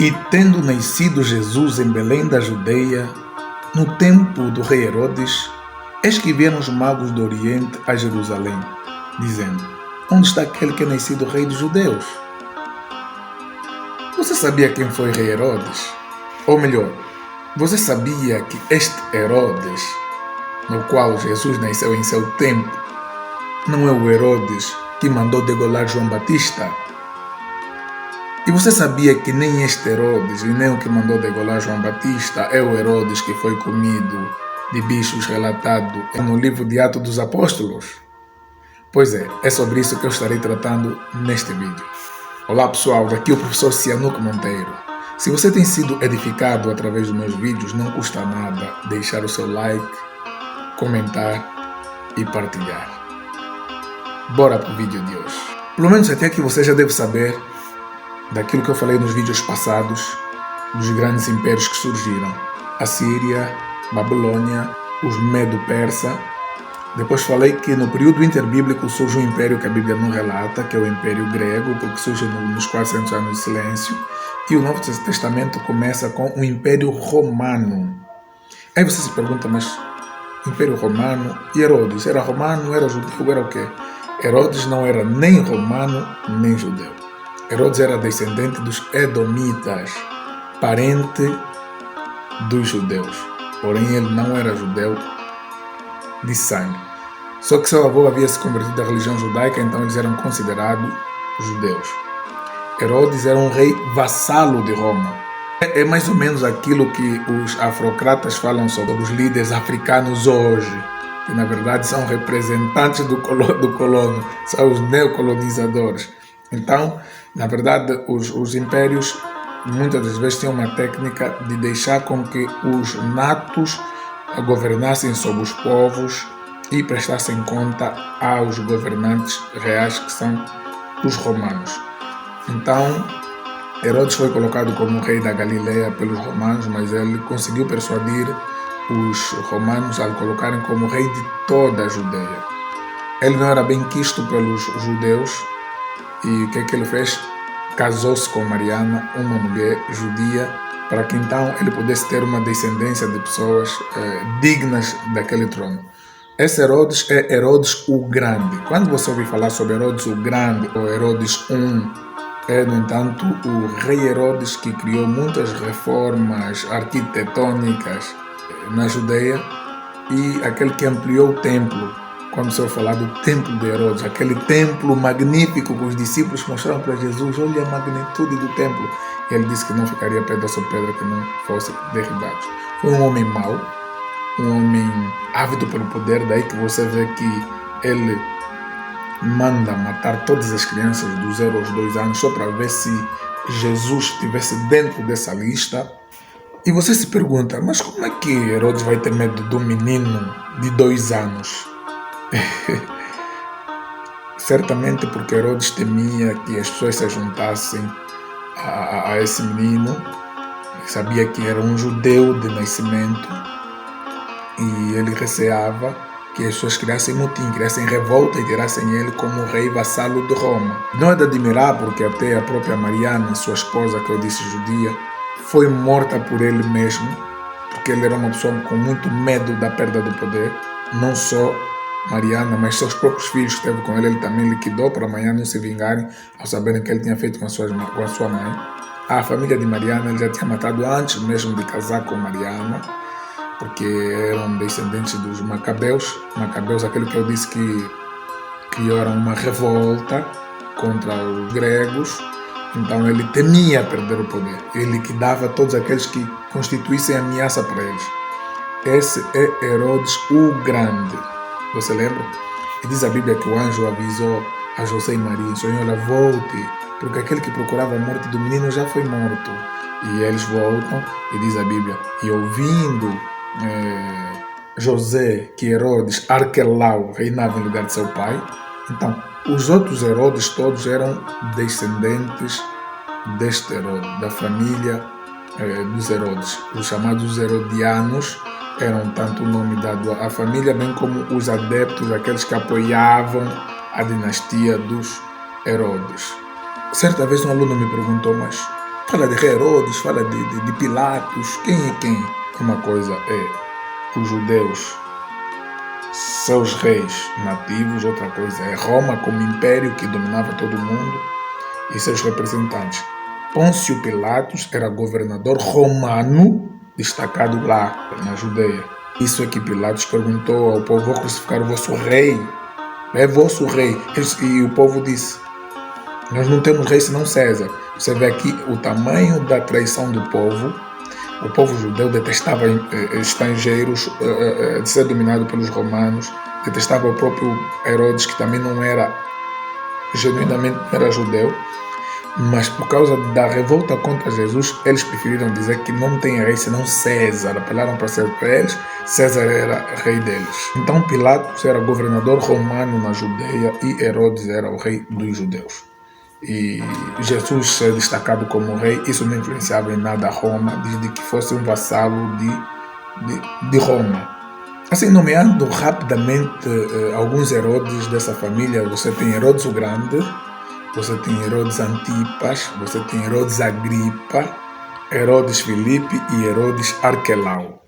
E tendo nascido Jesus em Belém da Judeia, no tempo do rei Herodes, eis que vieram os magos do Oriente a Jerusalém, dizendo: Onde está aquele que é nascido rei dos judeus? Você sabia quem foi rei Herodes? Ou melhor, você sabia que este Herodes, no qual Jesus nasceu em seu tempo, não é o Herodes que mandou degolar João Batista? E você sabia que nem este Herodes e nem o que mandou degolar João Batista é o Herodes que foi comido de bichos relatado no livro de Atos dos Apóstolos? Pois é sobre isso que eu estarei tratando neste vídeo. Olá pessoal, daqui é o professor Cianuque Monteiro. Se você tem sido edificado através dos meus vídeos, não custa nada deixar o seu like, comentar e partilhar. Bora para o vídeo de hoje. Pelo menos até aqui você já deve saber daquilo que eu falei nos vídeos passados, dos grandes impérios que surgiram: a Síria, Babilônia, os Medo-Persa. Depois falei que no período interbíblico surge um império que a Bíblia não relata, que é o Império Grego, porque surge nos 400 anos de silêncio. E o Novo Testamento começa com o Império Romano. Aí você se pergunta, mas Império Romano e Herodes? Era romano, era judeu, era o quê? Herodes não era nem romano, nem judeu. Herodes era descendente dos Edomitas, parente dos judeus. Porém, ele não era judeu de sangue. Só que seu avô havia se convertido à religião judaica, então eles eram considerados judeus. Herodes era um rei vassalo de Roma. É mais ou menos aquilo que os afrocratas falam sobre os líderes africanos hoje, que na verdade são representantes do colono, são os neocolonizadores. Então, na verdade, os impérios muitas das vezes tinham uma técnica de deixar com que os natos governassem sobre os povos e prestassem conta aos governantes reais, que são os romanos. Então, Herodes foi colocado como rei da Galileia pelos romanos, mas ele conseguiu persuadir os romanos a o colocarem como rei de toda a Judeia. Ele não era bem quisto pelos judeus, e o que ele fez? Casou-se com Mariana, uma mulher judia, para que então ele pudesse ter uma descendência de pessoas dignas daquele trono. Esse Herodes é Herodes o Grande. Quando você ouvir falar sobre Herodes o Grande ou Herodes I, é, no entanto, o rei Herodes que criou muitas reformas arquitetônicas na Judeia e aquele que ampliou o templo. Quando se eu falar do templo de Herodes, aquele templo magnífico que os discípulos mostraram para Jesus, olha a magnitude do templo. E ele disse que não ficaria pedra sobre pedra que não fosse derribado. Foi um homem mau, um homem ávido pelo poder, daí que você vê que ele manda matar todas as crianças dos 0 aos 2 anos só para ver se Jesus estivesse dentro dessa lista. E você se pergunta, mas como é que Herodes vai ter medo de um menino de 2 anos? Certamente porque Herodes temia que as pessoas se juntassem a esse menino. Sabia que era um judeu de nascimento e ele receava que as pessoas criassem motim, criassem revolta e tirassem ele como rei vassalo de Roma. Não é de admirar porque até a própria Mariana, sua esposa, que eu disse judia, foi morta por ele mesmo, porque ele era uma pessoa com muito medo da perda do poder. Não só Mariana, mas seus próprios filhos que esteve com ele também liquidou para amanhã não se vingarem ao saberem que ele tinha feito com a sua mãe. A família de Mariana ele já tinha matado antes mesmo de casar com Mariana, porque eram descendentes dos Macabeus. Macabeus, aquele que eu disse que criaram uma revolta contra os gregos. Então ele temia perder o poder. Ele liquidava todos aqueles que constituíssem ameaça para eles. Esse é Herodes o Grande. Você lembra? E diz a Bíblia que o anjo avisou a José e Maria em sonho: olha, volte, porque aquele que procurava a morte do menino já foi morto. E eles voltam e diz a Bíblia, e ouvindo José que Herodes Arquelau reinava em lugar de seu pai, então os outros Herodes todos eram descendentes deste Herodes, da família dos Herodes. Os chamados Herodianos eram tanto o nome dado à família, bem como os adeptos, aqueles que apoiavam a dinastia dos Herodes. Certa vez um aluno me perguntou, mas Fala de rei Herodes, fala de Pilatos, quem é quem? Uma coisa é os judeus, seus reis nativos, outra coisa é Roma como império que dominava todo o mundo e seus representantes. Pôncio Pilatos era governador romano destacado lá na Judeia. Isso é que Pilatos perguntou ao povo: vou crucificar o vosso rei? É vosso rei. E o povo disse: nós não temos rei senão César. Você vê aqui o tamanho da traição do povo. O povo judeu detestava estrangeiros, de ser dominado pelos romanos, detestava o próprio Herodes, que também não era, genuinamente não era judeu, mas por causa da revolta contra Jesus, eles preferiram dizer que não tem rei senão César. Apelaram para César, para eles, César era rei deles. Então Pilatos era governador romano na Judeia e Herodes era o rei dos judeus. E Jesus ser destacado como rei, isso não influenciava em nada Roma, desde que fosse um vassalo de Roma. Assim, nomeando rapidamente alguns Herodes dessa família, você tem Herodes o Grande, você tem Herodes Antipas, você tem Herodes Agripa, Herodes Filipe e Herodes Arquelau.